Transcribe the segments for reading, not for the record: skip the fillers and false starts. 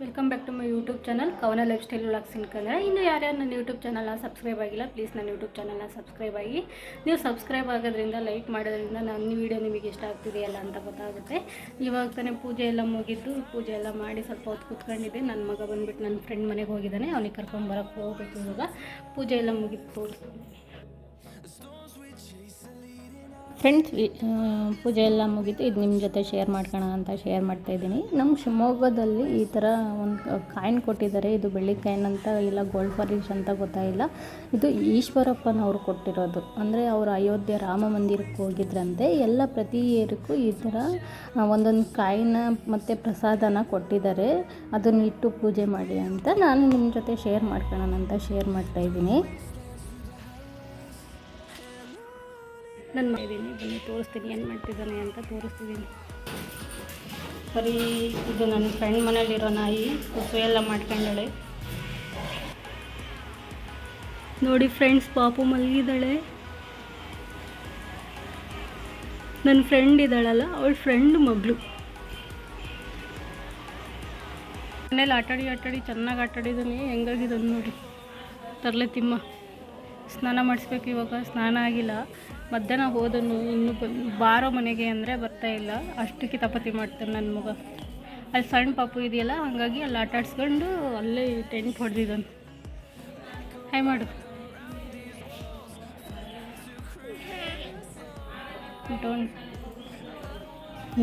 Welcome back to my YouTube channel Kavana lifestyle vlogs in Kannada. ಇನ್ನು ಯಾರ್ಯಾರು ನನ್ನ YouTube ಚಾನಲ್ನ ಸಬ್ಸ್ಕ್ರೈಬ್ ಆಗಿಲ್ಲ, ಪ್ಲೀಸ್ ನನ್ನ ಯೂಟ್ಯೂಬ್ ಚಾನಲ್ನ ಸಬ್ಸ್ಕ್ರೈಬ್ ಆಗಿ. ನೀವು ಸಬ್ಸ್ಕ್ರೈಬ್ ಆಗೋದ್ರಿಂದ, ಲೈಕ್ ಮಾಡೋದ್ರಿಂದ ನನ್ನ ವಿಡಿಯೋ ನಿಮಗೆ ಇಷ್ಟ ಆಗ್ತಿದೆಯಲ್ಲ ಅಂತ ಗೊತ್ತಾಗುತ್ತೆ. ಇವಾಗ ತಾನೇ ಪೂಜೆ ಎಲ್ಲ ಮುಗಿದ್ದು, ಪೂಜೆ ಎಲ್ಲ ಮಾಡಿ ಸ್ವಲ್ಪ ಹೊತ್ತು ಕೂತ್ಕೊಂಡಿದ್ದೆ. ನನ್ನ ಮಗ ಬಂದುಬಿಟ್ಟು ನನ್ನ ಫ್ರೆಂಡ್ ಮನೆಗೆ ಹೋಗಿದ್ದಾನೆ, ಅವನಿಗೆ ಕರ್ಕೊಂಬರೋಕ್ಕೆ ಹೋಗ್ಬೇಕು. ಇವಾಗ ಪೂಜೆ ಎಲ್ಲ ಮುಗಿತು ಫ್ರೆಂಡ್ಸ್. ಪೂಜೆ ಎಲ್ಲ ಮುಗಿತು. ಇದು ನಿಮ್ಮ ಜೊತೆ ಶೇರ್ ಮಾಡ್ಕೋಣ ಅಂತ ಶೇರ್ ಮಾಡ್ತಾಯಿದ್ದೀನಿ. ನಮ್ಮ ಶಿವಮೊಗ್ಗದಲ್ಲಿ ಈ ಥರ ಒಂದು ಕಾಯಿನ್ ಕೊಟ್ಟಿದ್ದಾರೆ. ಇದು ಬೆಳ್ಳಿ ಕಾಯಿನ್ ಅಂತ ಇಲ್ಲ ಗೋಲ್ಡ್ ಫಾರಿಶ್ ಅಂತ ಗೊತ್ತಾಗಿಲ್ಲ. ಇದು ಈಶ್ವರಪ್ಪನವರು ಕೊಟ್ಟಿರೋದು. ಅಂದರೆ ಅವರು ಅಯೋಧ್ಯೆ ರಾಮ ಮಂದಿರಕ್ಕೆ ಹೋಗಿದ್ರಂತೆ. ಎಲ್ಲ ಪ್ರತಿ ಇಯರ್ಗೂ ಈ ಥರ ಒಂದೊಂದು ಕಾಯಿನ ಮತ್ತು ಪ್ರಸಾದನ ಕೊಟ್ಟಿದ್ದಾರೆ. ಅದನ್ನ ಇಟ್ಟು ಪೂಜೆ ಮಾಡಿ ಅಂತ ನಾನು ನಿಮ್ಮ ಜೊತೆ ಶೇರ್ ಮಾಡ್ಕೊಳ್ಳೋಣ ಅಂತ ಶೇರ್ ಮಾಡ್ತಾಯಿದ್ದೀನಿ. ನಾನು ಮಾಡಿದ್ದೀನಿ, ಬನ್ನಿ ತೋರಿಸ್ತೀನಿ ಏನು ಮಾಡ್ತಿದ್ದಾನೆ ಅಂತ ತೋರಿಸ್ತಿದ್ದೀನಿ. ಬರೀ ಇದು ನನ್ನ ಫ್ರೆಂಡ್ ಮನೇಲಿರೋ ನಾಯಿ ಕುಸು ಎಲ್ಲ ಮಾಡ್ಕೊಂಡಳೆ ನೋಡಿ ಫ್ರೆಂಡ್ಸ್. ಪಾಪು ಮಲಗಿದ್ದಾಳೆ. ನನ್ನ ಫ್ರೆಂಡ್ ಇದ್ದಾಳಲ್ಲ, ಅವಳ ಫ್ರೆಂಡ್ ಮಗಳು ಮನೇಲಿ ಆಟಾಡಿ ಚೆನ್ನಾಗಿ ಆಟಾಡಿದ್ದಾನೆ. ಹೆಂಗಾಗಿದ್ದಾನೆ ನೋಡಿ. ತರಲೆ ತಿಮ್ಮ ಸ್ನಾನ ಮಾಡಿಸ್ಬೇಕು. ಇವಾಗ ಸ್ನಾನ ಆಗಿಲ್ಲ. ಮಧ್ಯಾಹ್ನ ಹೋದನು, ಇನ್ನೂ ಬಾರೋ ಮನೆಗೆ ಅಂದರೆ ಬರ್ತಾಯಿಲ್ಲ. ಅಷ್ಟು ಕಿತಾಪತಿ ಮಾಡ್ತಾನೆ ನನ್ನ ಮಗ. ಅಲ್ಲಿ ಸಣ್ಣ ಪಾಪು ಇದೆಯಲ್ಲ, ಹಾಗಾಗಿ ಅಲ್ಲಿ ಆಟಾಡ್ಸ್ಕೊಂಡು ಅಲ್ಲೇ ಟೆಂಟ್ ಹೊಡೆದಿದ್ದಾನೆ. ಹಾಯ್ ಮಾಡು.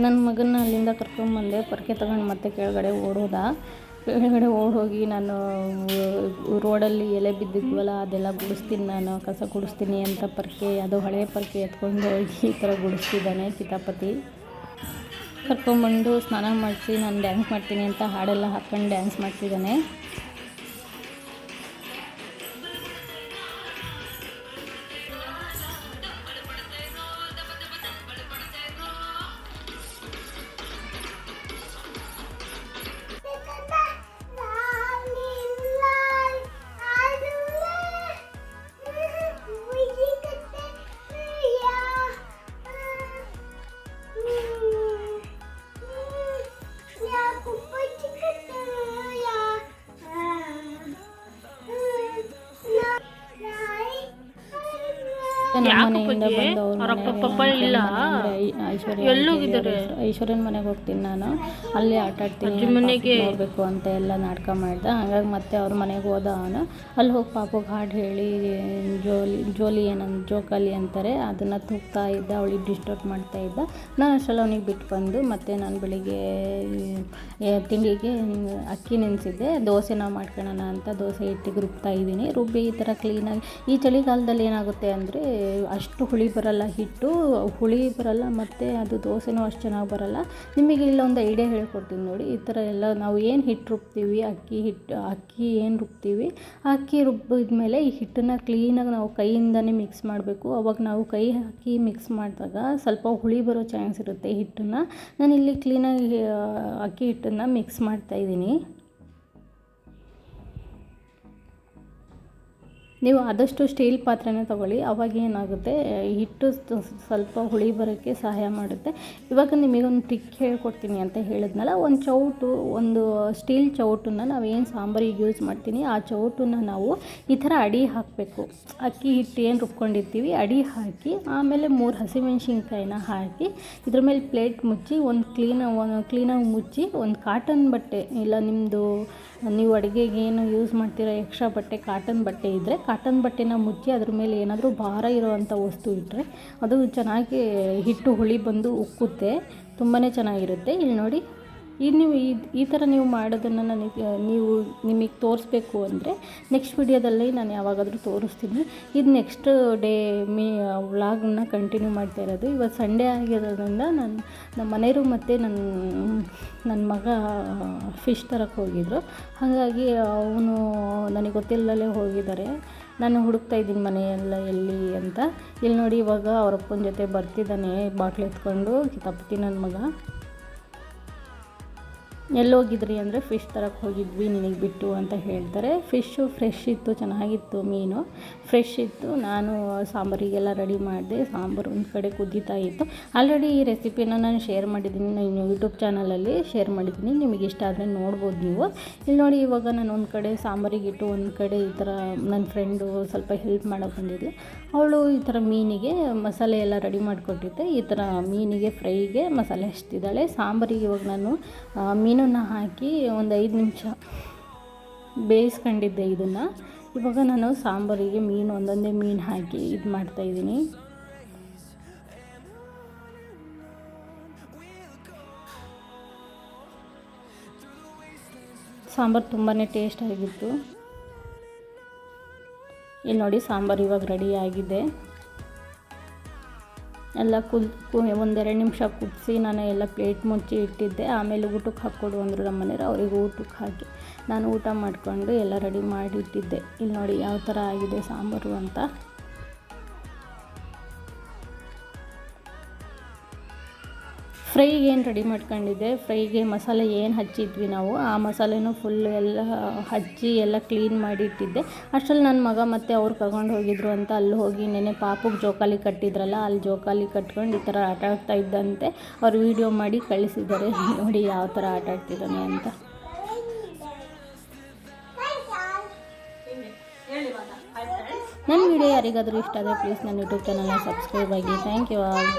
ನನ್ನ ಮಗನ ಅಲ್ಲಿಂದ ಕರ್ಕೊಂಬಂದೆ. ಪೊರ್ಕೆ ತಗೊಂಡು ಮತ್ತೆ ಕೆಳಗಡೆ ಓಡೋಗಿ ನಾನು ರೋಡಲ್ಲಿ ಎಲೆ ಬಿದ್ದಿದ್ವಲ್ಲ ಅದೆಲ್ಲ ಗುಡಿಸ್ತೀನಿ, ನಾನು ಕಸ ಗುಡಿಸ್ತೀನಿ ಅಂತ ಪೊರ್ಕೆ, ಅದು ಹಳೆಯ ಪೊರ್ಕೆ ಎತ್ಕೊಂಡು ಹೋಗಿ ಈ ಥರ ಗುಡಿಸ್ತಿದ್ದಾನೆ ಕಿತಾಪತಿ. ಕರ್ಕೊಂಬಂದು ಸ್ನಾನ ಮಾಡಿಸಿ ನಾನು ಡ್ಯಾನ್ಸ್ ಮಾಡ್ತೀನಿ ಅಂತ ಹಾಡೆಲ್ಲ ಹಾಕ್ಕೊಂಡು ಡ್ಯಾನ್ಸ್ ಮಾಡ್ತಿದ್ದಾನೆ. ಮನೆಯಿಂದ ಬಂದು ಐಶ್ವರ್ಯನ ಮನೆಗೆ ಹೋಗ್ತೀನಿ ನಾನು. ಅಲ್ಲೇ ಆಟ ಆಡ್ತೀನಿ, ನೋಡಬೇಕು ಅಂತ ಎಲ್ಲ ನಾಟಕ ಮಾಡ್ದೆ. ಹಾಗಾಗಿ ಮತ್ತೆ ಅವ್ರ ಮನೆಗೆ ಹೋದ ಅವನು. ಅಲ್ಲಿ ಹೋಗಿ ಪಾಪಗೆ ಹಾಡು ಹೇಳಿ ಜೋಲಿ ಏನಂತ ಜೋಕಾಲಿ ಅಂತಾರೆ, ಅದನ್ನು ತೂಗ್ತಾ ಇದ್ದ. ಅವಳಿಗೆ ಡಿಸ್ಟರ್ಬ್ ಮಾಡ್ತಾ ಇದ್ದ. ನಾನು ಅಷ್ಟೆಲ್ಲ ಅವನಿಗೆ ಬಿಟ್ಟು ಬಂದು ಮತ್ತೆ ನಾನು ಬೆಳಿಗ್ಗೆ ತಿಂಡಿಗೆ ಅಕ್ಕಿ ನೆನೆಸಿದ್ದೆ. ದೋಸೆನ ಮಾಡ್ಕೊಳ್ಳೋಣ ಅಂತ ದೋಸೆ ಹಿಟ್ಟಿಗೆ ರುಬ್ತಾ ಇದ್ದೀನಿ. ರುಬ್ಬಿ ಈ ಥರ ಕ್ಲೀನಾಗಿ. ಈ ಚಳಿಗಾಲದಲ್ಲಿ ಏನಾಗುತ್ತೆ ಅಂದರೆ ಅಷ್ಟು ಹುಳಿ ಬರಲ್ಲ, ಹಿಟ್ಟು ಹುಳಿ ಬರಲ್ಲ, ಮತ್ತು ಅದು ದೋಸೆನೂ ಅಷ್ಟು ಚೆನ್ನಾಗಿ ಬರಲ್ಲ. ನಿಮಗೆ ಇಲ್ಲೊಂದು ಐಡಿಯಾ ಹೇಳ್ಕೊಡ್ತೀನಿ ನೋಡಿ. ಈ ಥರ ಎಲ್ಲ ನಾವು ಏನು ಹಿಟ್ಟು ರುಬ್ತೀವಿ, ಅಕ್ಕಿ ಏನು ರುಬ್ತೀವಿ, ಅಕ್ಕಿ ರುಬ್ಬಿದ್ಮೇಲೆ ಈ ಹಿಟ್ಟನ್ನು ಕ್ಲೀನಾಗಿ ನಾವು ಕೈಯಿಂದನೇ ಮಿಕ್ಸ್ ಮಾಡಬೇಕು. ಅವಾಗ ನಾವು ಕೈ ಹಾಕಿ ಮಿಕ್ಸ್ ಮಾಡಿದಾಗ ಸ್ವಲ್ಪ ಹುಳಿ ಬರೋ ಚಾನ್ಸ್ ಇರುತ್ತೆ ಹಿಟ್ಟನ್ನು. ನಾನಿಲ್ಲಿ ಕ್ಲೀನಾಗಿ ಅಕ್ಕಿ ಹಿಟ್ಟನ್ನು ಮಿಕ್ಸ್ ಮಾಡ್ತಾಯಿದ್ದೀನಿ. ನೀವು ಆದಷ್ಟು ಸ್ಟೀಲ್ ಪಾತ್ರೆನೇ ತೊಗೊಳ್ಳಿ. ಅವಾಗ ಏನಾಗುತ್ತೆ, ಹಿಟ್ಟು ಸ್ವಲ್ಪ ಹುಳಿ ಬರೋಕ್ಕೆ ಸಹಾಯ ಮಾಡುತ್ತೆ. ಇವಾಗ ನಿಮಗೊಂದು ಟ್ರಿಕ್ ಹೇಳ್ಕೊಡ್ತೀನಿ ಅಂತ ಹೇಳಿದ್ನಲ್ಲ, ಒಂದು ಸ್ಟೀಲ್ ಚೌಟನ್ನು ನಾವೇನು ಸಾಂಬಾರಿಗೆ ಯೂಸ್ ಮಾಡ್ತೀನಿ, ಆ ಚೌಟನ್ನು ನಾವು ಈ ಥರ ಅಡಿ ಹಾಕಬೇಕು. ಅಕ್ಕಿ ಹಿಟ್ಟು ಏನು ರುಬ್ಕೊಂಡಿರ್ತೀವಿ ಅಡಿ ಹಾಕಿ, ಆಮೇಲೆ 3 ಹಸಿಮೆಣ್ಸಿನ್ಕಾಯಿನ ಹಾಕಿ, ಇದ್ರ ಮೇಲೆ ಪ್ಲೇಟ್ ಮುಚ್ಚಿ ಕ್ಲೀನಾಗಿ ಮುಚ್ಚಿ, ಒಂದು ಕಾಟನ್ ಬಟ್ಟೆ ಇಲ್ಲ ನಿಮ್ಮದು ನೀವು ಅಡುಗೆಗೆ ಏನು ಯೂಸ್ ಮಾಡ್ತೀರೋ ಎಕ್ಸ್ಟ್ರಾ ಬಟ್ಟೆ, ಕಾಟನ್ ಬಟ್ಟೆ ಇದ್ದರೆ ಕಾಟನ್ ಬಟ್ಟೆನ ಮುಚ್ಚಿ ಅದ್ರ ಮೇಲೆ ಏನಾದರೂ ಭಾರ ಇರೋವಂಥ ವಸ್ತು ಇಟ್ಟರೆ ಅದು ಚೆನ್ನಾಗಿ ಹಿಟ್ಟು ಹುಳಿ ಬಂದು ಉಕ್ಕುತ್ತೆ, ತುಂಬಾ ಚೆನ್ನಾಗಿರುತ್ತೆ. ಇಲ್ಲಿ ನೋಡಿ, ನೀವು ಈ ಥರ ನೀವು ಮಾಡೋದನ್ನು ನಿಮಗೆ ತೋರಿಸ್ಬೇಕು ಅಂದರೆ ನೆಕ್ಸ್ಟ್ ವಿಡಿಯೋದಲ್ಲಿ ನಾನು ಯಾವಾಗಾದರೂ ತೋರಿಸ್ತೀನಿ. ಇದು ನೆಕ್ಸ್ಟ್ ಡೇ ವ್ಲಾಗನ್ನ ಕಂಟಿನ್ಯೂ ಮಾಡ್ತಾ ಇರೋದು. ಇವತ್ತು ಸಂಡೇ ಆಗಿರೋದ್ರಿಂದ ನಮ್ಮ ಮನೆಯವರು ಮತ್ತು ನನ್ನ ಮಗ ಫಿಶ್ ತರಕ್ಕೆ ಹೋಗಿದ್ರು. ಹಾಗಾಗಿ ಅವನು ನನಗೆ ಗೊತ್ತಿಲ್ಲದಲ್ಲೇ ಹೋಗಿದ್ದಾರೆ. ನಾನು ಹುಡುಕ್ತಾ ಇದ್ದೀನಿ ಮನೆಯೆಲ್ಲ ಎಲ್ಲಿ ಅಂತ. ಇಲ್ಲಿ ನೋಡಿ, ಇವಾಗ ಅವರಪ್ಪನ ಜೊತೆ ಬರ್ತಿದ್ದಾನೆ ಬಾಟ್ಲು ಎತ್ಕೊಂಡು ಕಿತಾಪತಿ ನನ್ನ ಮಗ. ಎಲ್ಲೋಗಿದ್ರಿ ಅಂದರೆ ಫಿಶ್ ತರಕ್ಕೆ ಹೋಗಿದ್ವಿ ನಿನಗೆ ಬಿಟ್ಟು ಅಂತ ಹೇಳ್ತಾರೆ. ಫಿಶ್ಶು ಫ್ರೆಶ್ ಇತ್ತು, ಚೆನ್ನಾಗಿತ್ತು, ಮೀನು ಫ್ರೆಶ್ ಇತ್ತು. ನಾನು ಸಾಂಬಾರಿಗೆಲ್ಲ ರೆಡಿ ಮಾಡಿದೆ. ಸಾಂಬಾರು ಒಂದು ಕಡೆ ಕುದೀತಾ ಇತ್ತು. ಆಲ್ರೆಡಿ ಈ ರೆಸಿಪಿನ ನಾನು ಶೇರ್ ಮಾಡಿದ್ದೀನಿ, ನಾನು ಯೂಟ್ಯೂಬ್ ಚಾನಲಲ್ಲಿ ಶೇರ್ ಮಾಡಿದ್ದೀನಿ, ನಿಮಗೆ ಇಷ್ಟ ಆದರೆ ನೋಡ್ಬೋದು ನೀವು. ಇಲ್ಲಿ ನೋಡಿ, ಇವಾಗ ನಾನು ಒಂದು ಕಡೆ ಸಾಂಬಾರಿಗಿಟ್ಟು ಒಂದು ಕಡೆ ಈ ಥರ ನನ್ನ ಫ್ರೆಂಡು ಸ್ವಲ್ಪ ಹೆಲ್ಪ್ ಮಾಡೋಕ್ಕೆ ಬಂದಿದ್ದೆ. ಅವಳು ಈ ಥರ ಮೀನಿಗೆ ಮಸಾಲೆ ಎಲ್ಲ ರೆಡಿ ಮಾಡಿಕೊಟ್ಟಿದ್ದೆ. ಈ ಥರ ಮೀನಿಗೆ ಫ್ರೈಗೆ ಮಸಾಲೆ ಹಚ್ತಿದ್ದಾಳೆ. ಸಾಂಬಾರಿಗೆ ಇವಾಗ ನಾನು ಮೀನನ್ನು ಹಾಕಿ ಒಂದು 5 ನಿಮಿಷ ಬೇಯಿಸ್ಕೊಂಡಿದ್ದೆ ಇದನ್ನು. ಇವಾಗ ನಾನು ಸಾಂಬಾರಿಗೆ ಒಂದೊಂದೇ ಮೀನು ಹಾಕಿ ಇದು ಮಾಡ್ತಾಯಿದ್ದೀನಿ. ಸಾಂಬಾರು ತುಂಬಾ ಟೇಸ್ಟಾಗಿತ್ತು. ಇಲ್ಲಿ ನೋಡಿ, ಸಾಂಬಾರು ಇವಾಗ ರೆಡಿ ಆಗಿದೆ. ಎಲ್ಲ ಒಂದೆರಡು ನಿಮಿಷ ಕುದಿಸಿ ನಾನು ಎಲ್ಲ ಪ್ಲೇಟ್ ಮುಚ್ಚಿ ಇಟ್ಟಿದ್ದೆ. ಆಮೇಲೆ ಊಟಕ್ಕೆ ಹಾಕ್ಕೊಡು ಅಂದರು ನಮ್ಮ ಮನೆಯವರು. ಅವರಿಗೆ ಊಟಕ್ಕೆ ಹಾಕಿ ನಾನು ಊಟ ಮಾಡಿಕೊಂಡು ಎಲ್ಲ ರೆಡಿ ಮಾಡಿ ಇಟ್ಟಿದ್ದೆ. ಇಲ್ಲಿ ನೋಡಿ ಯಾವ ಥರ ಆಗಿದೆ ಸಾಂಬಾರು ಅಂತ. ಫ್ರೈಗೆ ಏನು ರೆಡಿ ಮಾಡ್ಕೊಂಡಿದ್ದೆ, ಫ್ರೈಗೆ ಮಸಾಲೆ ಏನು ಹಚ್ಚಿದ್ವಿ ನಾವು, ಆ ಮಸಾಲೆನೂ ಫುಲ್ ಎಲ್ಲ ಹಚ್ಚಿ ಎಲ್ಲ ಕ್ಲೀನ್ ಮಾಡಿ ಇಟ್ಟಿದ್ದೆ. ಅಷ್ಟರಲ್ಲಿ ನನ್ನ ಮಗ ಮತ್ತು ಅವ್ರು ಕರ್ಕೊಂಡು ಹೋಗಿದ್ರು ಅಂತ ಅಲ್ಲಿ ಹೋಗಿ ನೆನೆ ಪಾಪುಗೆ ಜೋಕಾಲಿ ಕಟ್ಟಿದ್ರಲ್ಲ, ಅಲ್ಲಿ ಜೋಕಾಲಿ ಕಟ್ಕೊಂಡು ಈ ಥರ ಆಟ ಆಡ್ತಾ ಇದ್ದಂತೆ. ಅವ್ರು ವೀಡಿಯೋ ಮಾಡಿ ಕಳಿಸಿದ್ದಾರೆ. ನೋಡಿ ಯಾವ ಥರ ಆಟ ಆಡ್ತಿದ್ದಾನೆ ಅಂತ. ನನ್ನ ವಿಡಿಯೋ ಯಾರಿಗಾದರೂ ಇಷ್ಟ ಆದರೆ ಪ್ಲೀಸ್ ನನ್ನ ಯೂಟ್ಯೂಬ್ ಚಾನಲ್ನ ಸಬ್ಸ್ಕ್ರೈಬ್ ಆಗಿ. Thank you all.